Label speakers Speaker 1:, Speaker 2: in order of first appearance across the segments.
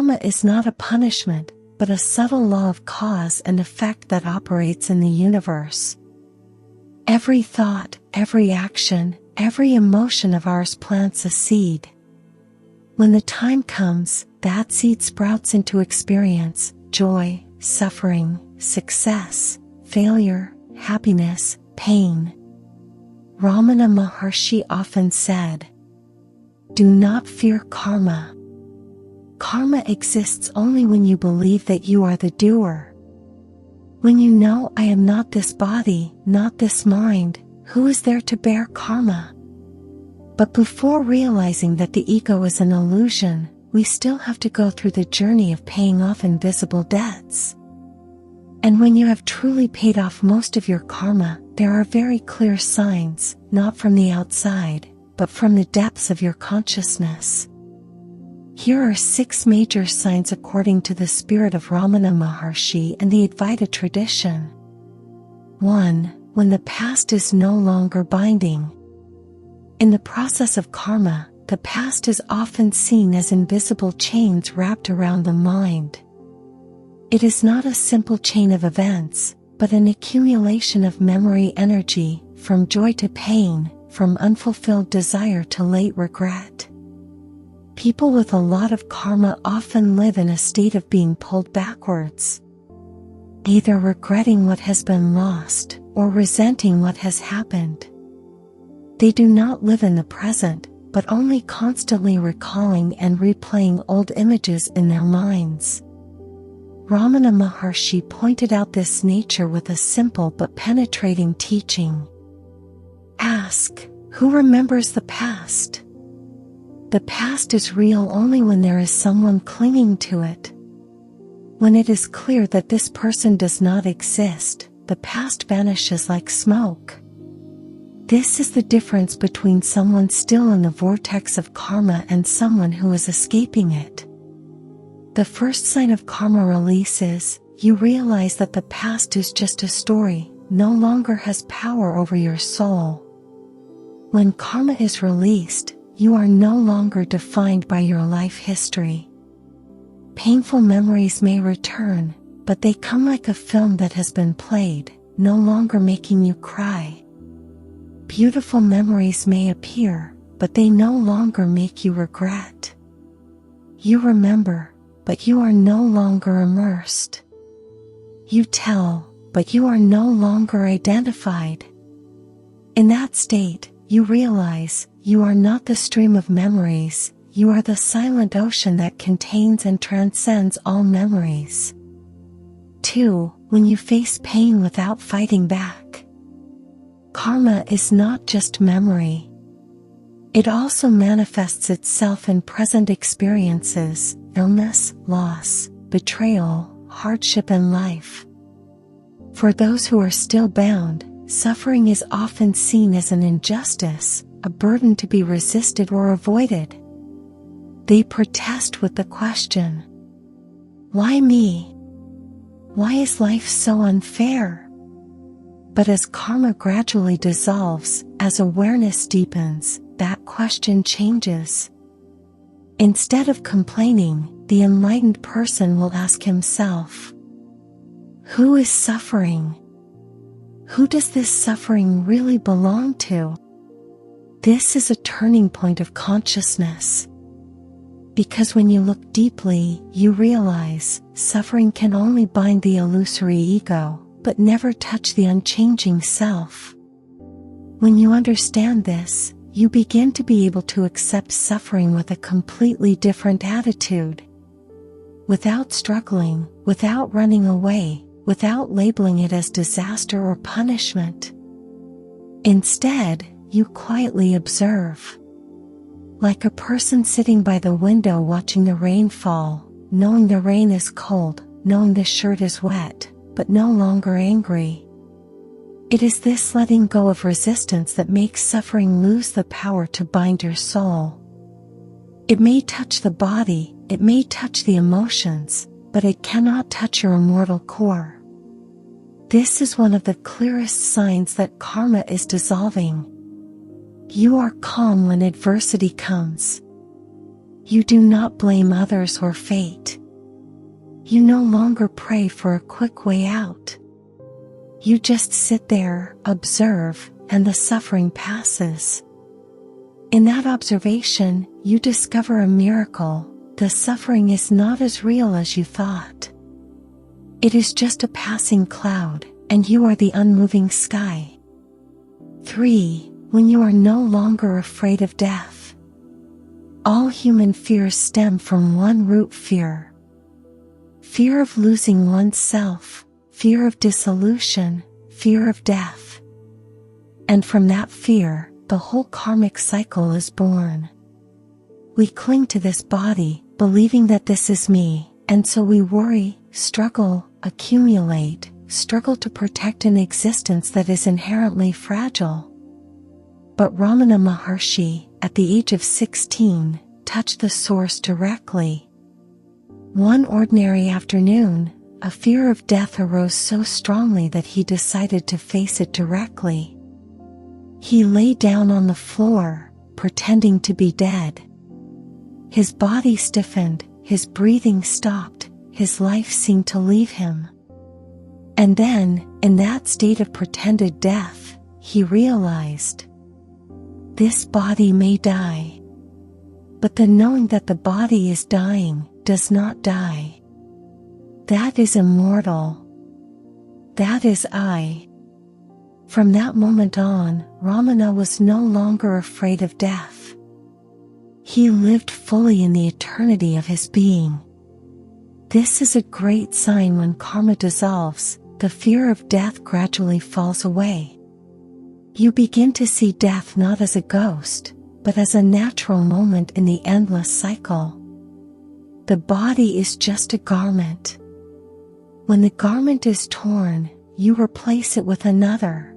Speaker 1: karma is not a punishment, but a subtle law of cause and effect that operates in the universe. Every thought, every action, every emotion of ours plants a seed. When the time comes, that seed sprouts into experience, joy, suffering, success, failure, happiness, pain. Ramana Maharshi often said, "Do not fear karma. Karma exists only when you believe that you are the doer. When you know I am not this body, not this mind, who is there to bear karma?" But before realizing that the ego is an illusion, we still have to go through the journey of paying off invisible debts. And when you have truly paid off most of your karma, there are very clear signs, not from the outside, but from the depths of your consciousness. Here are 6 major signs according to the spirit of Ramana Maharshi and the Advaita tradition. 1. When the past is no longer binding. In the process of karma, the past is often seen as invisible chains wrapped around the mind. It is not a simple chain of events, but an accumulation of memory energy, from joy to pain, from unfulfilled desire to late regret. People with a lot of karma often live in a state of being pulled backwards, either regretting what has been lost, or resenting what has happened. They do not live in the present, but only constantly recalling and replaying old images in their minds. Ramana Maharshi pointed out this nature with a simple but penetrating teaching. Ask, who remembers the past? The past is real only when there is someone clinging to it. When it is clear that this person does not exist, the past vanishes like smoke. This is the difference between someone still in the vortex of karma and someone who is escaping it. The first sign of karma release is, you realize that the past is just a story, no longer has power over your soul. When karma is released, you are no longer defined by your life history. Painful memories may return, but they come like a film that has been played, no longer making you cry. Beautiful memories may appear, but they no longer make you regret. You remember, but you are no longer immersed. You tell, but you are no longer identified. In that state, you realize, you are not the stream of memories, you are the silent ocean that contains and transcends all memories. 2. When you face pain without fighting back. Karma is not just memory. It also manifests itself in present experiences, illness, loss, betrayal, hardship in life. For those who are still bound, suffering is often seen as an injustice, a burden to be resisted or avoided. They protest with the question, why me? Why is life so unfair? But as karma gradually dissolves, as awareness deepens, that question changes. Instead of complaining, the enlightened person will ask himself, who is suffering? Who does this suffering really belong to? This is a turning point of consciousness. Because when you look deeply, you realize, suffering can only bind the illusory ego, but never touch the unchanging self. When you understand this, you begin to be able to accept suffering with a completely different attitude. Without struggling, without running away, without labeling it as disaster or punishment. Instead, you quietly observe. Like a person sitting by the window watching the rain fall, knowing the rain is cold, knowing the shirt is wet, but no longer angry. It is this letting go of resistance that makes suffering lose the power to bind your soul. It may touch the body, it may touch the emotions, but it cannot touch your immortal core. This is one of the clearest signs that karma is dissolving. You are calm when adversity comes. You do not blame others or fate. You no longer pray for a quick way out. You just sit there, observe, and the suffering passes. In that observation, you discover a miracle. The suffering is not as real as you thought. It is just a passing cloud, and you are the unmoving sky. 3. When you are no longer afraid of death. All human fears stem from one root fear. Fear of losing oneself, fear of dissolution, fear of death. And from that fear, the whole karmic cycle is born. We cling to this body, believing that this is me, and so we worry, struggle, accumulate, struggle to protect an existence that is inherently fragile. But Ramana Maharshi, at the age of 16, touched the source directly. One ordinary afternoon, a fear of death arose so strongly that he decided to face it directly. He lay down on the floor, pretending to be dead. His body stiffened, his breathing stopped, his life seemed to leave him. And then, in that state of pretended death, he realized, this body may die. But the knowing that the body is dying does not die. That is immortal. That is I. From that moment on, Ramana was no longer afraid of death. He lived fully in the eternity of his being. This is a great sign when karma dissolves, the fear of death gradually falls away. You begin to see death not as a ghost, but as a natural moment in the endless cycle. The body is just a garment. When the garment is torn, you replace it with another.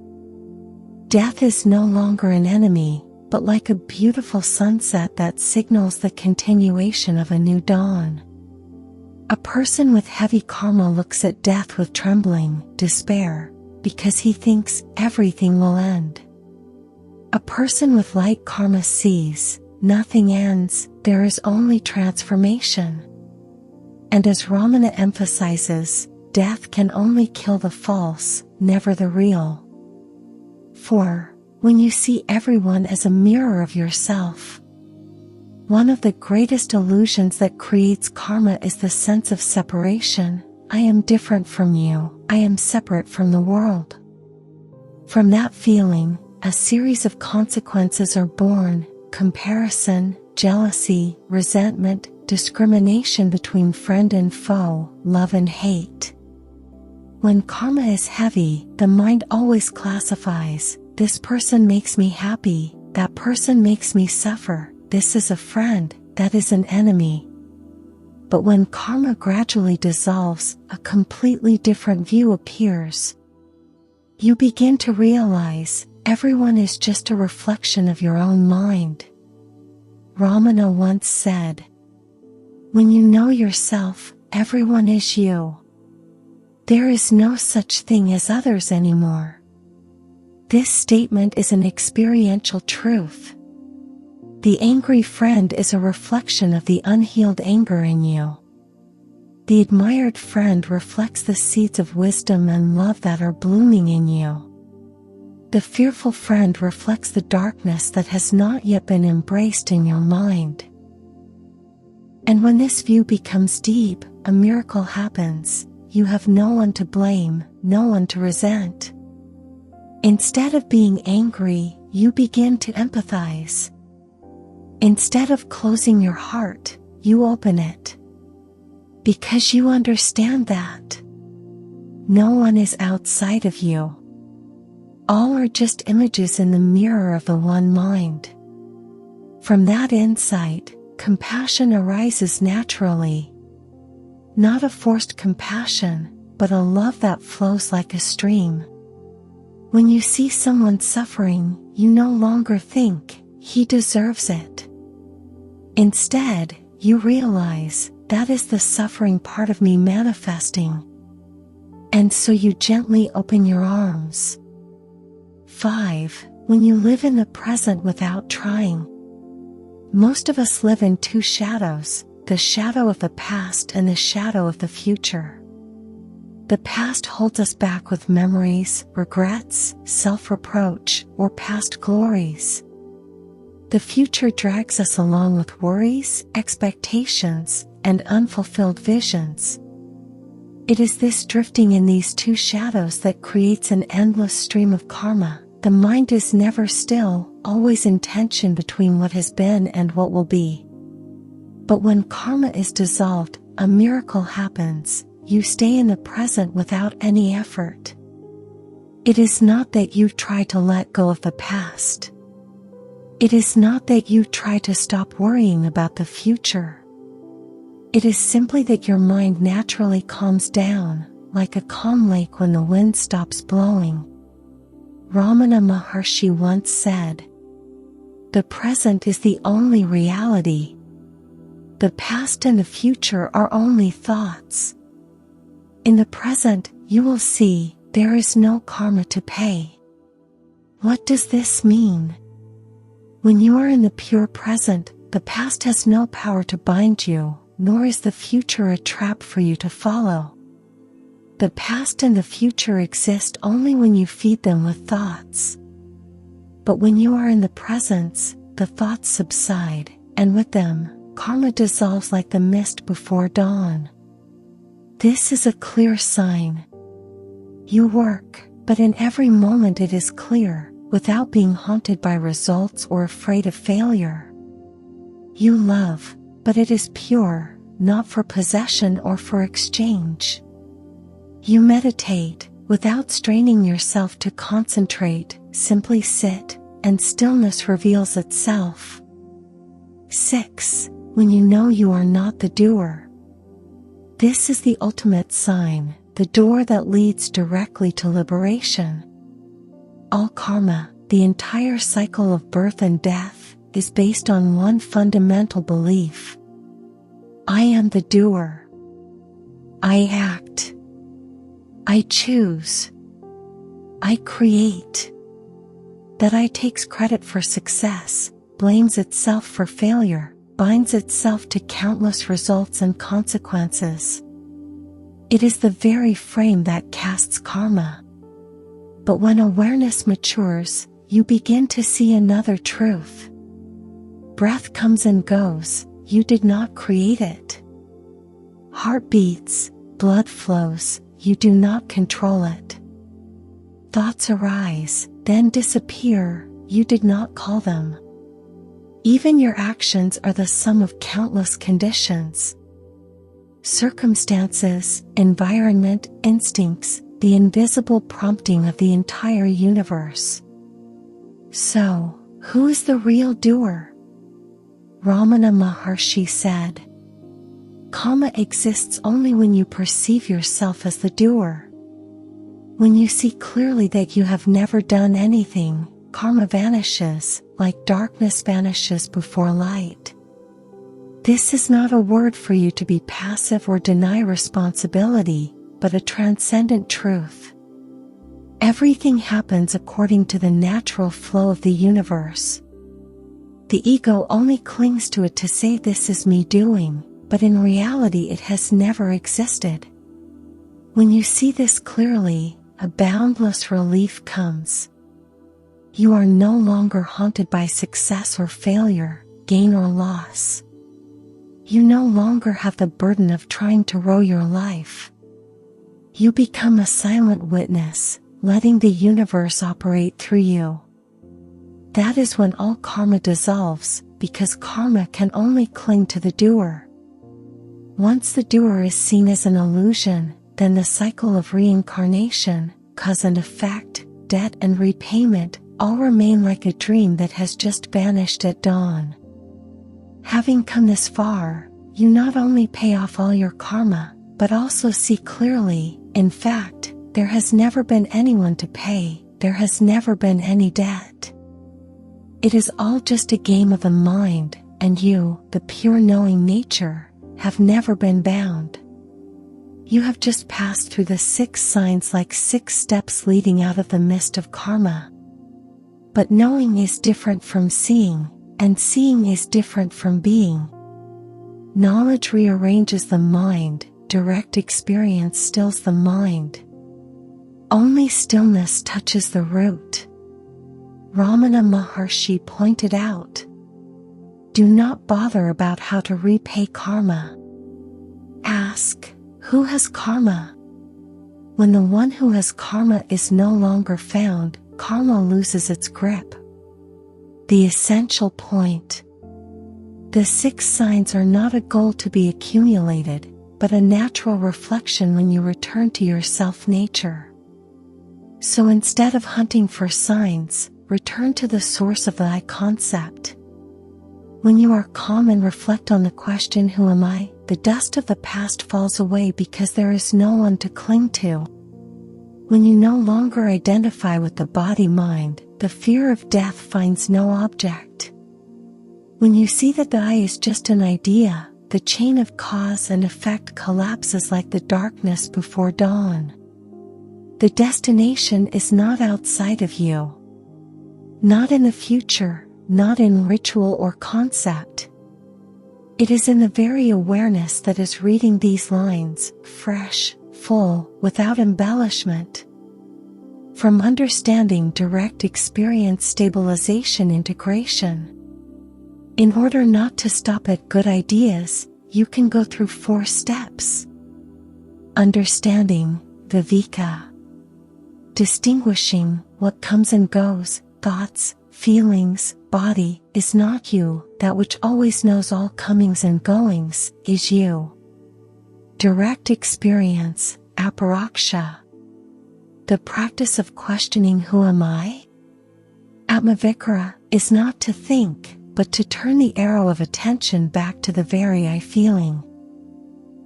Speaker 1: Death is no longer an enemy, but like a beautiful sunset that signals the continuation of a new dawn. A person with heavy karma looks at death with trembling, despair, because he thinks everything will end. A person with light karma sees, nothing ends, there is only transformation. And as Ramana emphasizes, death can only kill the false, never the real. 4. When you see everyone as a mirror of yourself. One of the greatest illusions that creates karma is the sense of separation. I am different from you, I am separate from the world. From that feeling, a series of consequences are born: comparison, jealousy, resentment, discrimination between friend and foe, love and hate. When karma is heavy, the mind always classifies: this person makes me happy, that person makes me suffer, this is a friend, that is an enemy. But when karma gradually dissolves, a completely different view appears. You begin to realize, everyone is just a reflection of your own mind. Ramana once said, when you know yourself, everyone is you. There is no such thing as others anymore. This statement is an experiential truth. The angry friend is a reflection of the unhealed anger in you. The admired friend reflects the seeds of wisdom and love that are blooming in you. The fearful friend reflects the darkness that has not yet been embraced in your mind. And when this view becomes deep, a miracle happens. You have no one to blame, no one to resent. Instead of being angry, you begin to empathize. Instead of closing your heart, you open it. Because you understand that no one is outside of you. All are just images in the mirror of the one mind. From that insight, compassion arises naturally. Not a forced compassion, but a love that flows like a stream. When you see someone suffering, you no longer think, he deserves it. Instead, you realize, that is the suffering part of me manifesting. And so you gently open your arms. 5. When you live in the present without trying. Most of us live in two shadows, the shadow of the past and the shadow of the future. The past holds us back with memories, regrets, self-reproach, or past glories. The future drags us along with worries, expectations, and unfulfilled visions. It is this drifting in these two shadows that creates an endless stream of karma. The mind is never still, always in tension between what has been and what will be. But when karma is dissolved, a miracle happens. You stay in the present without any effort. It is not that you try to let go of the past. It is not that you try to stop worrying about the future. It is simply that your mind naturally calms down, like a calm lake when the wind stops blowing. Ramana Maharshi once said, "The present is the only reality. The past and the future are only thoughts." In the present, you will see, there is no karma to pay. What does this mean? When you are in the pure present, the past has no power to bind you, nor is the future a trap for you to follow. The past and the future exist only when you feed them with thoughts. But when you are in the presence, the thoughts subside, and with them, karma dissolves like the mist before dawn. This is a clear sign. You work, but in every moment it is clear, without being haunted by results or afraid of failure. You love, but it is pure, not for possession or for exchange. You meditate, without straining yourself to concentrate, simply sit, and stillness reveals itself. 6. When you know you are not the doer. This is the ultimate sign, the door that leads directly to liberation. All karma, the entire cycle of birth and death, is based on one fundamental belief. I am the doer. I act. I choose. I create. That I takes credit for success, blames itself for failure, binds itself to countless results and consequences. It is the very frame that casts karma. But when awareness matures, you begin to see another truth. Breath comes and goes, you did not create it. Heart beats, blood flows, you do not control it. Thoughts arise, then disappear, you did not call them. Even your actions are the sum of countless conditions. Circumstances, environment, instincts, the invisible prompting of the entire universe. So, who is the real doer? Ramana Maharshi said, "Karma exists only when you perceive yourself as the doer. When you see clearly that you have never done anything, karma vanishes, like darkness vanishes before light." This is not a word for you to be passive or deny responsibility, but a transcendent truth. Everything happens according to the natural flow of the universe. The ego only clings to it to say this is me doing, but in reality it has never existed. When you see this clearly, a boundless relief comes. You are no longer haunted by success or failure, gain or loss. You no longer have the burden of trying to row your life. You become a silent witness, letting the universe operate through you. That is when all karma dissolves, because karma can only cling to the doer. Once the doer is seen as an illusion, then the cycle of reincarnation, cause and effect, debt and repayment, all remain like a dream that has just vanished at dawn. Having come this far, you not only pay off all your karma, but also see clearly, in fact, there has never been anyone to pay, there has never been any debt. It is all just a game of the mind, and you, the pure knowing nature, have never been bound. You have just passed through the 6 signs like 6 steps leading out of the mist of karma. But knowing is different from seeing, and seeing is different from being. Knowledge rearranges the mind, direct experience stills the mind. Only stillness touches the root. Ramana Maharshi pointed out, do not bother about how to repay karma. Ask, who has karma? When the one who has karma is no longer found, karma loses its grip. The essential point. The 6 signs are not a goal to be accumulated, but a natural reflection when you return to your self-nature. So instead of hunting for signs, return to the source of the I concept. When you are calm and reflect on the question, who am I? The dust of the past falls away because there is no one to cling to. When you no longer identify with the body-mind, the fear of death finds no object. When you see that the I is just an idea, the chain of cause and effect collapses like the darkness before dawn. The destination is not outside of you. Not in the future, not in ritual or concept. It is in the very awareness that is reading these lines, fresh, full, without embellishment. From understanding, direct experience, stabilization, integration. In order not to stop at good ideas, you can go through 4 steps. Understanding, viveka. Distinguishing what comes and goes, thoughts, feelings, body, is not you. That which always knows all comings and goings, is you. Direct experience, aparaksha. The practice of questioning, who am I? Atmavikara is not to think, but to turn the arrow of attention back to the very I feeling.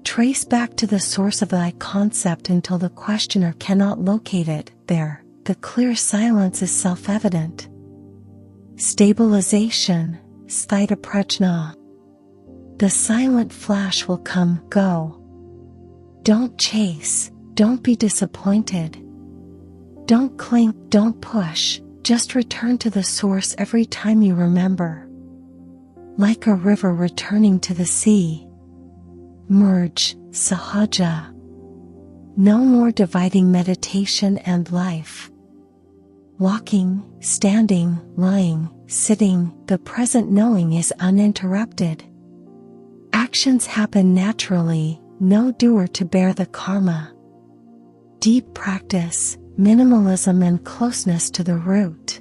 Speaker 1: Trace back to the source of the I concept until the questioner cannot locate it. There, the clear silence is self-evident. Stabilization, sthita prajna. The silent flash will come, go. Don't chase, don't be disappointed. Don't cling, don't push, just return to the source every time you remember. Like a river returning to the sea. Merge, sahaja. No more dividing meditation and life. Walking, standing, lying, sitting, the present knowing is uninterrupted. Actions happen naturally, no doer to bear the karma. Deep practice, minimalism and closeness to the root.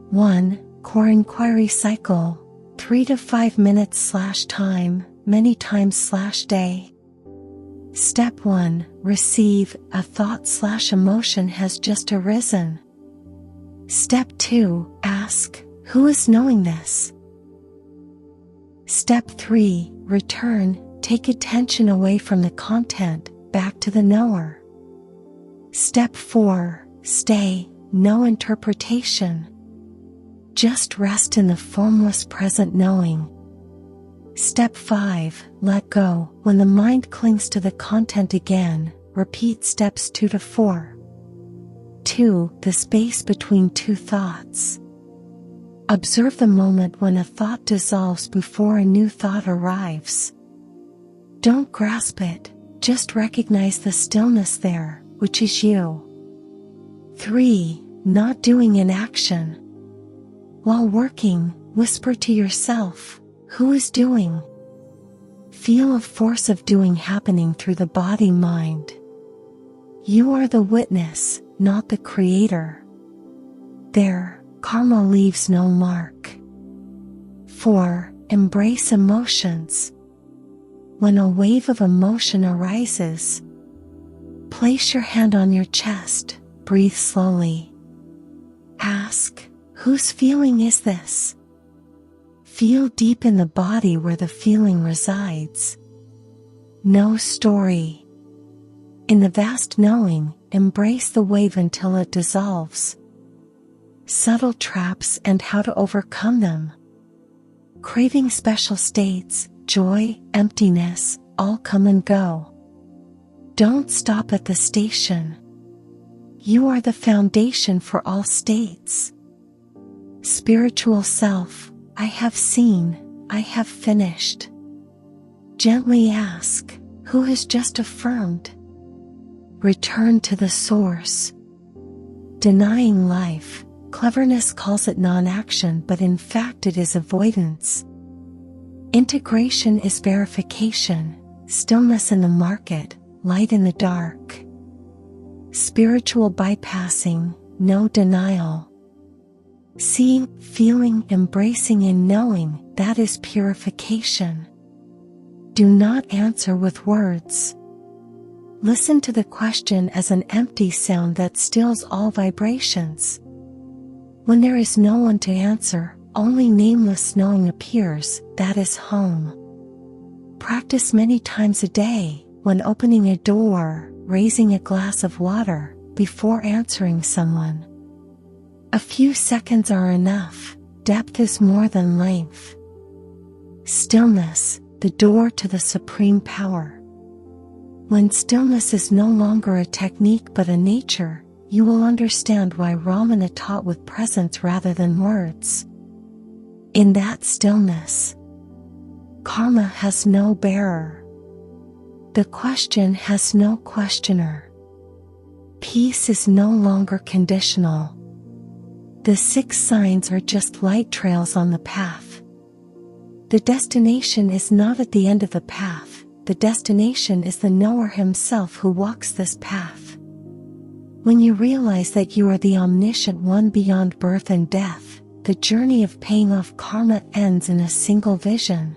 Speaker 1: 1. Core inquiry cycle, 3 to 5 minutes / time, many times / day. Step 1. Receive, a thought / emotion has just arisen. Step 2. Ask, who is knowing this? Step 3. Return, take attention away from the content, back to the knower. Step 4. Stay, no interpretation. Just rest in the formless present knowing. Step 5. Let go, when the mind clings to the content again, repeat steps 2 to 4. 2. The space between 2 thoughts. Observe the moment when a thought dissolves before a new thought arrives. Don't grasp it, just recognize the stillness there, which is you. 3. Not doing in action. While working, whisper to yourself, who is doing? Feel a force of doing happening through the body-mind. You are the witness, not the creator. There, karma leaves no mark. 4. Embrace emotions. When a wave of emotion arises, place your hand on your chest, breathe slowly. Ask, whose feeling is this? Feel deep in the body where the feeling resides. No story. In the vast knowing, embrace the wave until it dissolves. Subtle traps and how to overcome them. Craving special states, joy, emptiness, all come and go. Don't stop at the station. You are the foundation for all states. Spiritual self, I have seen, I have finished. Gently ask, who has just affirmed? Return to the source. Denying life, cleverness calls it non-action, but in fact it is avoidance. Integration is verification, stillness in the market, light in the dark. Spiritual bypassing, no denial. Seeing, feeling, embracing and knowing, that is purification. Do not answer with words. Listen to the question as an empty sound that stills all vibrations. When there is no one to answer, only nameless knowing appears, that is home. Practice many times a day, when opening a door, raising a glass of water, before answering someone. A few seconds are enough, depth is more than length. Stillness, the door to the supreme power. When stillness is no longer a technique but a nature, you will understand why Ramana taught with presence rather than words. In that stillness, karma has no bearer. The question has no questioner. Peace is no longer conditional. The 6 signs are just light trails on the path. The destination is not at the end of the path. The destination is the knower himself who walks this path. When you realize that you are the omniscient one beyond birth and death, the journey of paying off karma ends in a single vision.